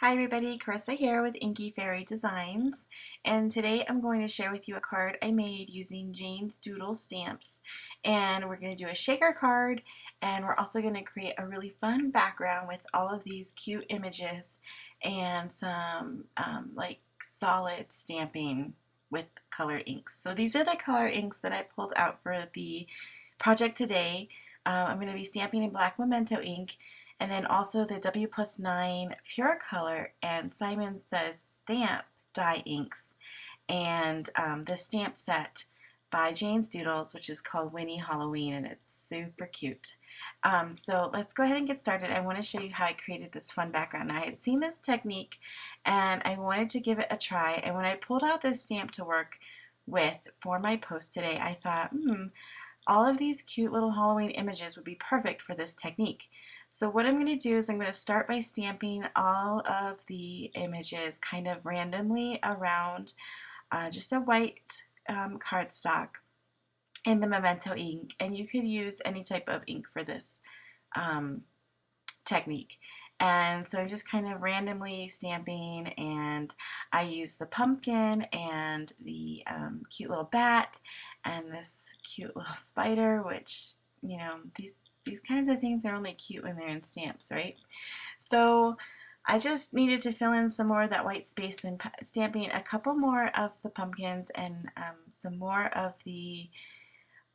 Hi everybody, Carissa here with Inky Fairy Designs, and today I'm going to share with you a card I made using Jane's Doodle stamps. And we're going to do a shaker card, and we're also going to create a really fun background with all of these cute images and some like solid stamping with colored inks. So these are the color inks that I pulled out for the project today. I'm going to be stamping in black Memento ink, and then also the W+9 Pure Color and Simon Says Stamp dye inks, and the stamp set by Jane's Doodles, which is called Winnie Halloween, and it's super cute. So let's go ahead and get started. I want to show you how I created this fun background. I had seen this technique and I wanted to give it a try, and when I pulled out this stamp to work with for my post today, I thought, all of these cute little Halloween images would be perfect for this technique. So what I'm going to do is I'm going to start by stamping all of the images kind of randomly around just a white cardstock in the Memento ink, and you could use any type of ink for this technique. And so I'm just kind of randomly stamping, and I use the pumpkin and the cute little bat and this cute little spider, which, you know, these kinds of things are only cute when they're in stamps, right? So I just needed to fill in some more of that white space and stamping a couple more of the pumpkins and some more of the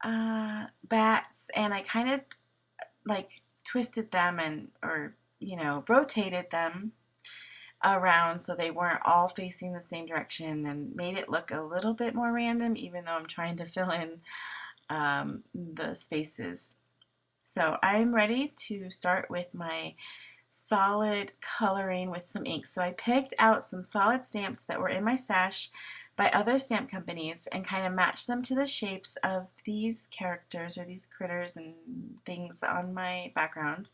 bats, and I kind of like twisted them or rotated them around so they weren't all facing the same direction, and made it look a little bit more random even though I'm trying to fill in the spaces. So I'm ready to start with my solid coloring with some ink. So I picked out some solid stamps that were in my stash by other stamp companies and kind of matched them to the shapes of these characters or these critters and things on my background.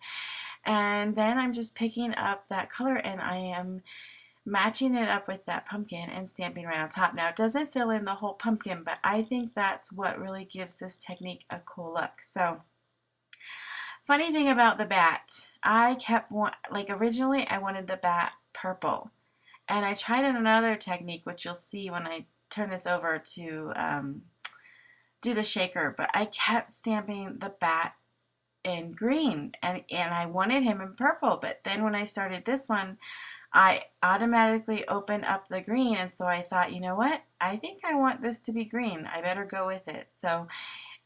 And then I'm just picking up that color and I am matching it up with that pumpkin and stamping right on top. Now it doesn't fill in the whole pumpkin, but I think that's what really gives this technique a cool look. So funny thing about the bat, I kept originally I wanted the bat purple, and I tried another technique, which you'll see when I turn this over to do the shaker, but I kept stamping the bat in green, and I wanted him in purple, but then when I started this one, I automatically opened up the green, and so I thought, you know what, I think I want this to be green. I better go with it. So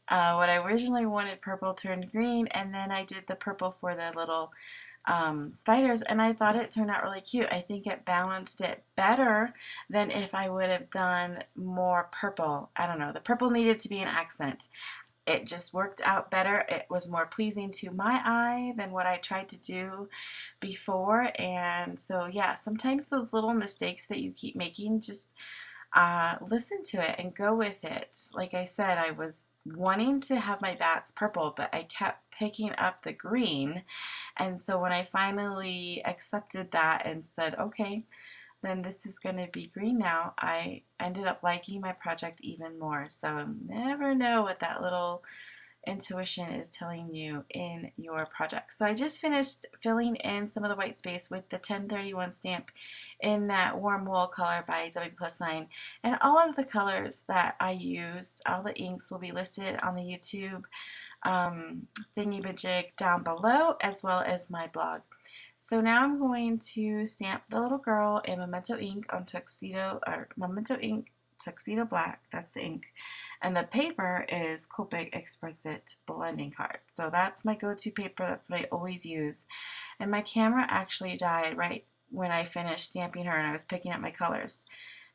what I originally wanted purple turned green, and then I did the purple for the little spiders, and I thought it turned out really cute. I think it balanced it better than if I would have done more purple. I don't know. The purple needed to be an accent. It just worked out better. It was more pleasing to my eye than what I tried to do before. And so yeah, sometimes those little mistakes that you keep making, just listen to it and go with it. Like I said, I was wanting to have my bats purple, but I kept picking up the green. And so when I finally accepted that and said, okay, then this is going to be green now, I ended up liking my project even more. So never know what that little intuition is telling you in your project. So I just finished filling in some of the white space with the 1031 stamp in that warm wool color by W+9, and all of the colors that I used, all the inks, will be listed on the YouTube thingy-majig down below, as well as my blog. So now I'm going to stamp the little girl in Memento ink on Tuxedo, or Memento ink Tuxedo Black, that's the ink. And the paper is Copic Xpress blending card. So that's my go-to paper, that's what I always use. And my camera actually died right when I finished stamping her and I was picking up my colors.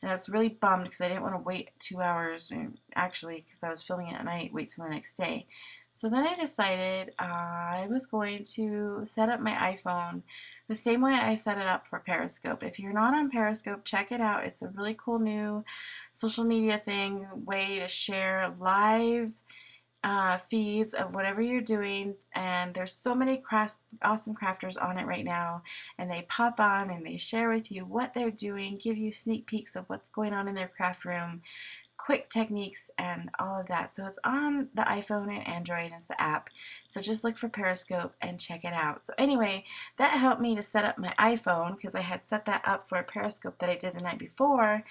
And I was really bummed because I didn't want to wait 2 hours, and actually because I was filming it at night, wait till the next day. So then I decided I was going to set up my iPhone the same way I set it up for Periscope. If you're not on Periscope, check it out. It's a really cool new social media way to share live feeds of whatever you're doing, and there's so many awesome crafters on it right now, and they pop on and they share with you what they're doing, give you sneak peeks of what's going on in their craft room. quick techniques and all of that. So it's on the iPhone and Android, and it's an app. So just look for Periscope and check it out. So anyway, that helped me to set up my iPhone because I had set that up for a Periscope that I did the night before,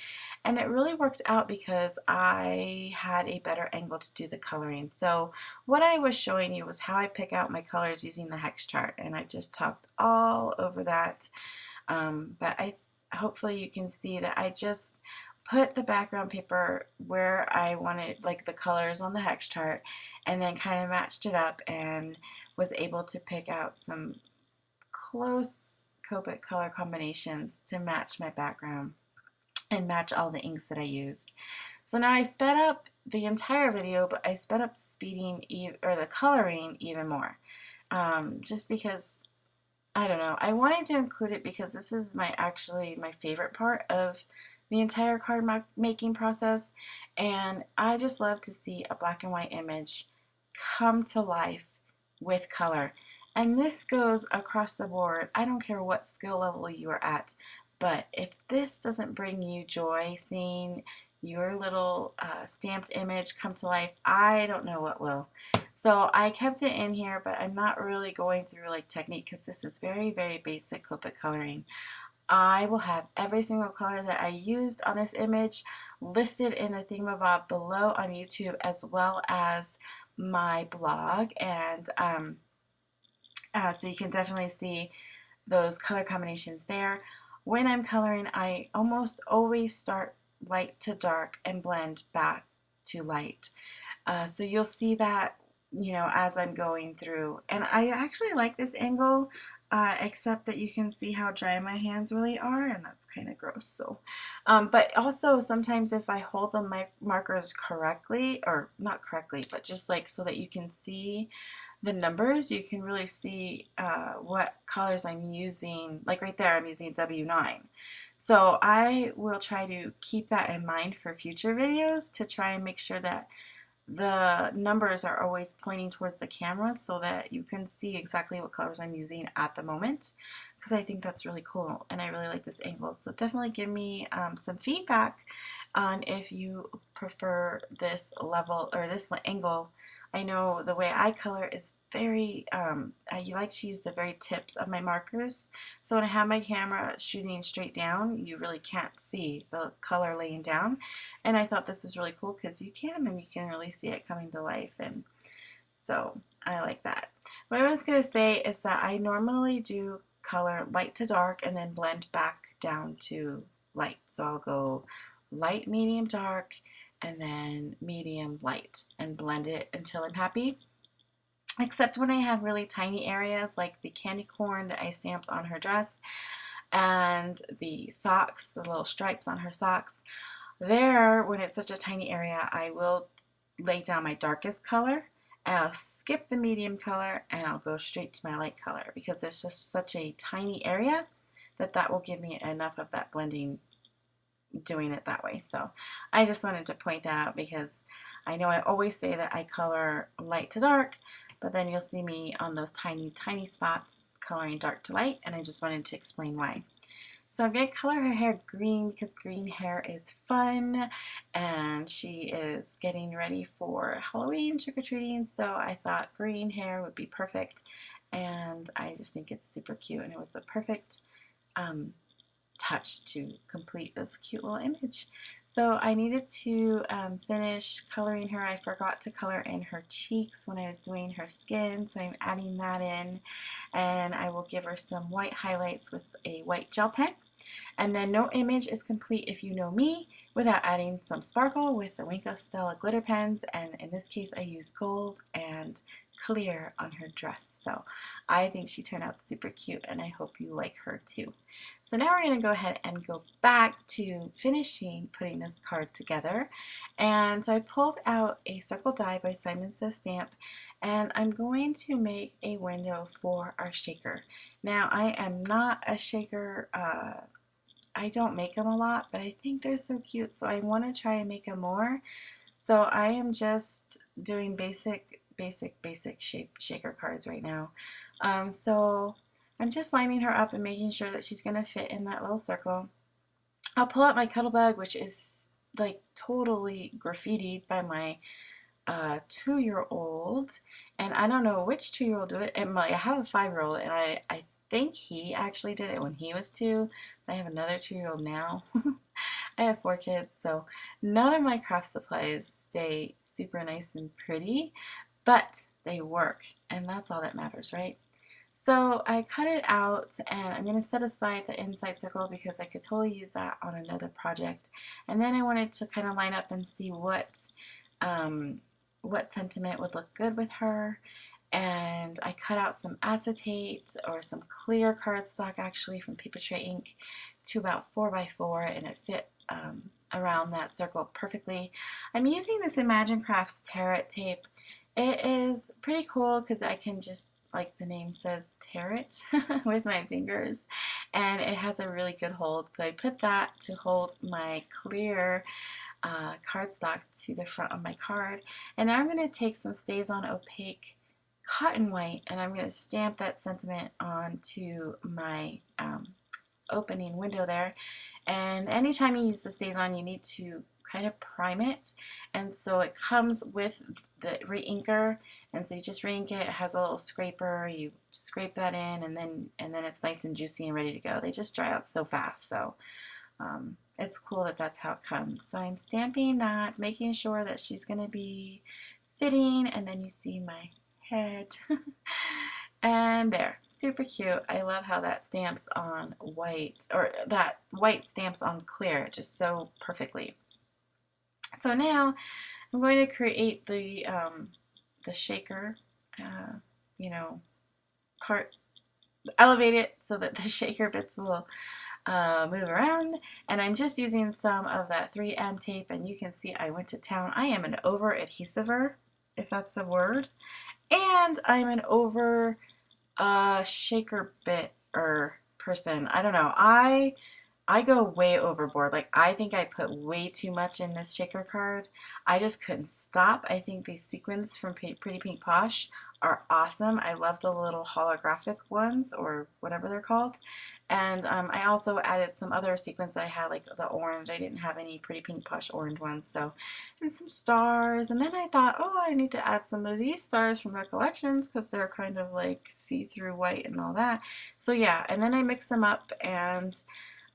and it really worked out because I had a better angle to do the coloring. So what I was showing you was how I pick out my colors using the hex chart, and I just talked all over that. But hopefully you can see that I just put the background paper where I wanted, like the colors on the hex chart, and then kind of matched it up and was able to pick out some close Copic color combinations to match my background and match all the inks that I used. So now I sped up the entire video, but I sped up the coloring even more, just because I don't know. I wanted to include it because this is actually my favorite part of the entire card making process, and I just love to see a black and white image come to life with color. And this goes across the board. I don't care what skill level you are at, but if this doesn't bring you joy seeing your little stamped image come to life, I don't know what will. So I kept it in here, but I'm not really going through like technique because this is very, very basic Copic coloring. I will have every single color that I used on this image listed in the thingamabob below on YouTube, as well as my blog, and so you can definitely see those color combinations there. When I'm coloring, I almost always start light to dark and blend back to light. So you'll see that, you know, as I'm going through. And I actually like this angle, except that you can see how dry my hands really are, and that's kind of gross. So, but also sometimes if I hold the markers correctly, or not correctly, but just like so that you can see the numbers, you can really see what colors I'm using. Like right there, I'm using W9. So I will try to keep that in mind for future videos to try and make sure that the numbers are always pointing towards the camera so that you can see exactly what colors I'm using at the moment, because I think that's really cool and I really like this angle. So definitely give me some feedback on if you prefer this level or this angle. I know the way I color is very, I like to use the very tips of my markers. So when I have my camera shooting straight down, you really can't see the color laying down. And I thought this was really cool because you can, and you can really see it coming to life. And so I like that. What I was going to say is that I normally do color light to dark and then blend back down to light. So I'll go light, medium, dark, and then medium light and blend it until I'm happy. Except when I have really tiny areas like the candy corn that I stamped on her dress and the socks, the little stripes on her socks. There, when it's such a tiny area, I will lay down my darkest color and I'll skip the medium color and I'll go straight to my light color because it's just such a tiny area that will give me enough of that blending doing it that way. So I just wanted to point that out because I know I always say that I color light to dark, but then you'll see me on those tiny spots coloring dark to light, and I just wanted to explain why. So I'm going to color her hair green because green hair is fun and she is getting ready for Halloween trick-or-treating, so I thought green hair would be perfect, and I just think it's super cute, and it was the perfect touch to complete this cute little image. So I needed to finish coloring her. I forgot to color in her cheeks when I was doing her skin, so I'm adding that in, and I will give her some white highlights with a white gel pen. And then no image is complete, if you know me, without adding some sparkle with the Winko Stella glitter pens, and in this case I used gold and clear on her dress. So I think she turned out super cute, and I hope you like her too. So now we're going to go ahead and go back to finishing putting this card together. And so I pulled out a circle die by Simon Says Stamp, and I'm going to make a window for our shaker. Now I am not a shaker, I don't make them a lot, but I think they're so cute, so I want to try and make them more. So I am just doing basic shape shaker cards right now. So I'm just lining her up and making sure that she's going to fit in that little circle. I'll pull out my Cuttlebug, which is like totally graffitied by my 2-year-old, and I don't know which 2-year-old did it. And I have a 5-year-old, and I think he actually did it when he was 2. I have another 2-year-old now. I have 4 kids, so none of my craft supplies stay super nice and pretty, but they work, and that's all that matters, right? So I cut it out, and I'm going to set aside the inside circle because I could totally use that on another project. And then I wanted to kind of line up and see what sentiment would look good with her. And I cut out some acetate, or some clear cardstock actually, from paper tray ink to about 4x4, and it fit around that circle perfectly. I'm using this Imagine Crafts Tarot tape. It is pretty cool because I can just, like the name says, tear it with my fingers, and it has a really good hold. So I put that to hold my clear cardstock to the front of my card, and now I'm going to take some StazOn opaque cotton white, and I'm going to stamp that sentiment onto my opening window there. And anytime you use the StazOn, you need to kind of prime it, and so it comes with the re-inker, and so you just re-ink it. It has a little scraper, you scrape that in, and then it's nice and juicy and ready to go. They just dry out so fast, so it's cool that that's how it comes. So I'm stamping that, making sure that she's going to be fitting, and then you see my head. And there, super cute. I love how that stamps on white, or that white stamps on clear just so perfectly. So now I'm going to create the shaker, you know, part, elevate it so that the shaker bits will move around, and I'm just using some of that 3M tape, and you can see I went to town. I am an over adhesiver, if that's the word, and I'm an over shaker bit person. I don't know, I go way overboard. Like, I think I put way too much in this shaker card. I just couldn't stop. I think these sequins from Pretty Pink Posh are awesome. I love the little holographic ones, or whatever they're called. And I also added some other sequins that I had, like the orange. I didn't have any Pretty Pink Posh orange ones, so, and some stars. And then I thought, oh, I need to add some of these stars from Recollections because they're kind of like see-through white and all that. So yeah, and then I mix them up, and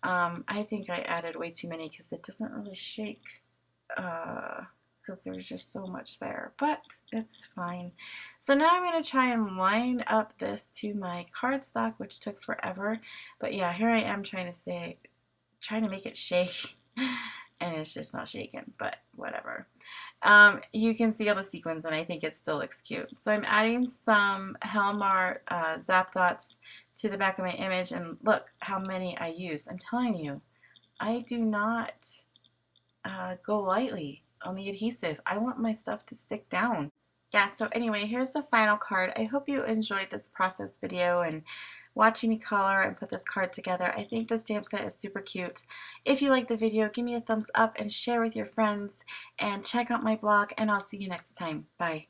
I think I added way too many because it doesn't really shake because there's just so much there, but it's fine. So now I'm going to try and line up this to my cardstock, which took forever, but yeah, here I am trying to make it shake, and it's just not shaking, but whatever. You can see all the sequins, and I think it still looks cute. So I'm adding some Helmar Zap Dots to the back of my image, and look how many I used. I'm telling you, I do not go lightly on the adhesive. I want my stuff to stick down. Yeah, so anyway, here's the final card. I hope you enjoyed this process video and watching me color and put this card together. I think the stamp set is super cute. If you like the video, give me a thumbs up and share with your friends, and check out my blog, and I'll see you next time. Bye.